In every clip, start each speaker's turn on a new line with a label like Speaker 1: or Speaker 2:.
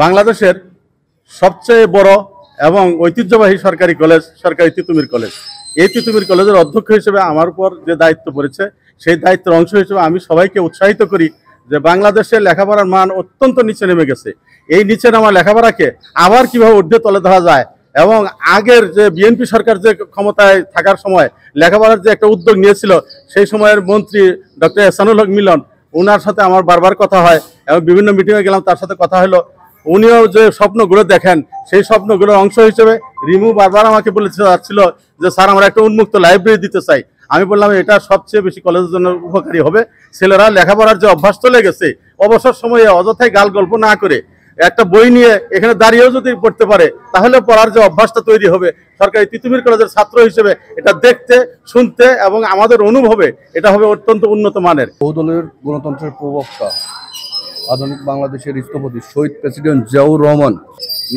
Speaker 1: বাংলাদেশের সবচেয়ে বড় এবং ঐতিহ্যবাহী সরকারি কলেজ সরকারি তিতুমির কলেজ। এই তিতুমির কলেজের অধ্যক্ষ হিসেবে আমার উপর যে দায়িত্ব পড়েছে, সেই দায়িত্বের অংশ হিসেবে আমি সবাইকে উৎসাহিত করি যে বাংলাদেশের লেখাপড়ার মান অত্যন্ত নিচে নেমে গেছে। এই নিচে নামা লেখাপড়াকে আবার কিভাবে ঊর্ধ্বে তলে ধরা যায়, এবং আগের যে বিএনপি সরকার যে ক্ষমতায় থাকার সময় লেখাপড়ার যে একটা উদ্যোগ নিয়েছিল, সেই সময়ের মন্ত্রী ডক্টর এহসানুল হক মিলন, ওনার সাথে আমার বারবার কথা হয় এবং বিভিন্ন মিটিংয়ে গেলাম, তার সাথে কথা হলো। উনিও যে স্বপ্নগুলো দেখেন, সেই স্বপ্নগুলোর অংশ হিসেবে রিমু বারবার আমাকে বলেছিল যে স্যার, আমরা একটা উন্মুক্ত লাইব্রেরি দিতে চাই। আমি বললাম এটা সবচেয়ে বেশি কলেজের জন্য উপকারী হবে। ছেলেরা লেখাপড়ার যে অভ্যাস চলে গেছে, অবসর সময়ে অযথায় গাল গল্প না করে একটা বই নিয়ে এখানে দাঁড়িয়েও যদি পড়তে পারে, তাহলে পড়ার যে অভ্যাসটা তৈরি হবে। সরকারি তিতুমির কলেজের ছাত্র হিসেবে এটা দেখতে, শুনতে এবং আমাদের অনুভবে এটা হবে অত্যন্ত উন্নত মানের।
Speaker 2: বহুদলের গণতন্ত্রের প্রবক্তা, আধুনিক বাংলাদেশের স্থপতি শহীদ প্রেসিডেন্ট জিয়াউর রহমান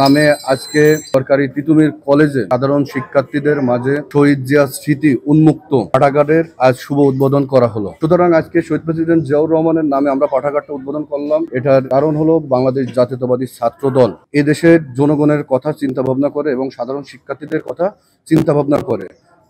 Speaker 2: নামে আজকে সরকারি তিতুমির কলেজে সাধারণ শিক্ষার্থীদের মাঝে শহীদ জিয়া স্মৃতি উন্মুক্ত পাঠাগারের আজ শুভ উদ্বোধন করা হলো। সুতরাং আজকে শহীদ প্রেসিডেন্ট জিয়াউর রহমানের নামে আমরা পাঠাগারটা উদ্বোধন করলাম। এটার কারণ হলো বাংলাদেশ জাতীয়তাবাদী ছাত্র দল এদেশের জনগণের কথা চিন্তা ভাবনা করে এবং সাধারণ শিক্ষার্থীদের কথা চিন্তা ভাবনা করে।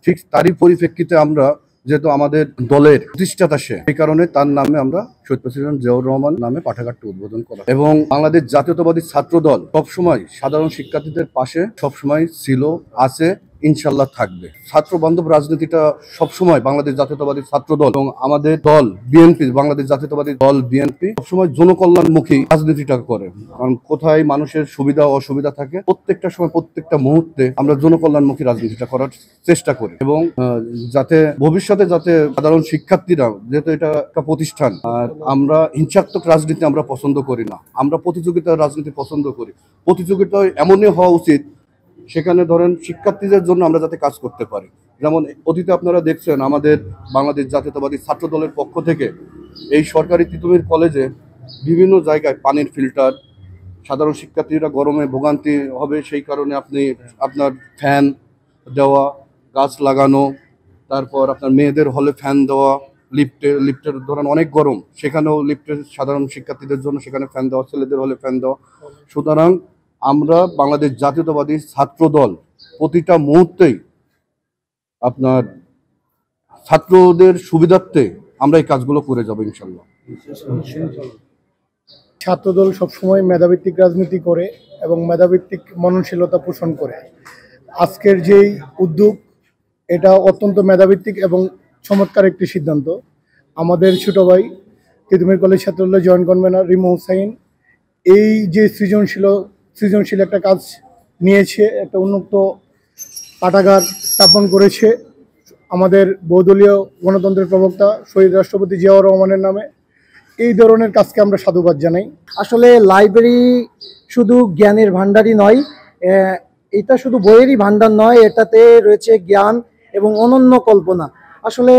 Speaker 2: ঠিক তারই পরিপ্রেক্ষিতে আমরা, যেহেতু আমাদের দলের প্রতিষ্ঠাতা সে, এই কারণে তার নামে আমরা শহীদ প্রেসিডেন্ট জিয়াউর রহমান নামে পাঠাগারটি উদ্বোধন করা। এবং বাংলাদেশ জাতীয়তাবাদী ছাত্র দল সবসময় সাধারণ শিক্ষার্থীদের পাশে সবসময় ছিল, আছে, ইনশাল্লাহ থাকবে। ছাত্র বান্ধব রাজনীতিটা সবসময় বাংলাদেশ জাতীয়তাবাদী ছাত্র দল এবং আমাদের দল বিএনপি, বাংলাদেশ জাতীয়তাবাদী দল বিএনপি সবসময় জনকল্যাণমুখী রাজনীতিটা করে। কারণ কোথায় মানুষের সুবিধা অসুবিধা থাকে, প্রত্যেকটা সময় প্রত্যেকটা মুহূর্তে আমরা জনকল্যাণমুখী রাজনীতিটা করার চেষ্টা করি। এবং যাতে ভবিষ্যতে যাতে সাধারণ শিক্ষার্থীরা, যেহেতু এটা একটা প্রতিষ্ঠান, আর আমরা হিংসাত্মক রাজনীতি আমরা পছন্দ করি না, আমরা প্রতিযোগিতার রাজনীতি পছন্দ করি। প্রতিযোগিতা এমনই হওয়া উচিত সেখানে ধরেন শিক্ষার্থীদের জন্য আমরা যাতে কাজ করতে পারি। যেমন অতীতে আপনারা দেখছেন আমাদের বাংলাদেশ জাতীয়তাবাদী ছাত্র দলের পক্ষ থেকে এই সরকারি তিতুমির কলেজে বিভিন্ন জায়গায় পানির ফিল্টার, সাধারণ শিক্ষার্থীরা গরমে ভোগান্তি হবে সেই কারণে আপনার ফ্যান দেওয়া, গাছ লাগানো, তারপর আপনার মেয়েদের হলে ফ্যান দেওয়া, লিফটের ধরেন অনেক গরম, সেখানেও লিফটের সাধারণ শিক্ষার্থীদের জন্য সেখানে ফ্যান দেওয়া, ছেলেদের হলে ফ্যান দেওয়া। সুতরাং আমরা বাংলাদেশ জাতীয়তাবাদী ছাত্র দল প্রতিটা মুহূর্তেই আপনার ছাত্রদের সুবিধার্থে আমরা এই কাজগুলো করে যাবো ইনশাল্লাহ।
Speaker 3: ছাত্রদল সবসময় মেধাভিত্তিক রাজনীতি করে এবং মেধাভিত্তিক মননশীলতা পোষণ করে। আজকের যেই উদ্যোগ, এটা অত্যন্ত মেধাভিত্তিক এবং চমৎকার একটি সিদ্ধান্ত। আমাদের ছোট ভাই তিতুমির কলেজ ছাত্রদলের জয়েন্ট কনভেনর রিমু হুসাইন এই যে সৃজনশীল একটা কাজ নিয়েছে, একটা উন্মুক্ত পাঠাগার স্থাপন করেছে আমাদের বহুদলীয় গণতন্ত্রের প্রবক্তা শহীদ রাষ্ট্রপতি জিয়াউর রহমানের নামে। এই ধরনের কাজকে আমরা সাধুবাদ জানাই।
Speaker 4: আসলে লাইব্রেরি শুধু জ্ঞানের ভাণ্ডারই নয়, এটা শুধু বইয়েরই ভাণ্ডার নয়, এটাতে রয়েছে জ্ঞান এবং অনন্য কল্পনা। আসলে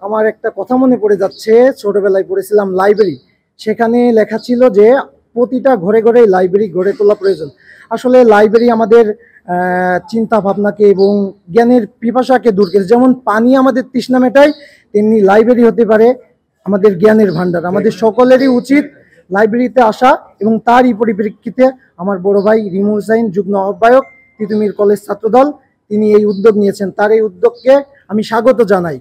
Speaker 4: আমার একটা কথা মনে পড়ে যাচ্ছে, ছোটবেলায় পড়েছিলাম লাইব্রেরি, সেখানে লেখা ছিল যে প্রতিটা ঘরে ঘরে লাইব্রেরি গড়ে তোলা প্রয়োজন। আসলে লাইব্রেরি আমাদের চিন্তা ভাবনাকে এবং জ্ঞানের পিপাসাকে দূর করে, যেমন পানি আমাদের তৃষ্ণা মেটায়, তেমনি লাইব্রেরি হতে পারে আমাদের জ্ঞানের ভাণ্ডার। আমাদের সকলেরই উচিত লাইব্রেরিতে আসা, এবং তারই পরিপ্রেক্ষিতে আমার বড় ভাই রিমু হুসাইন, যুগ্ম আহ্বায়ক তিতুমির কলেজ ছাত্রদল, তিনি এই উদ্যোগ নিয়েছেন। তার এই উদ্যোগকে আমি স্বাগত জানাই।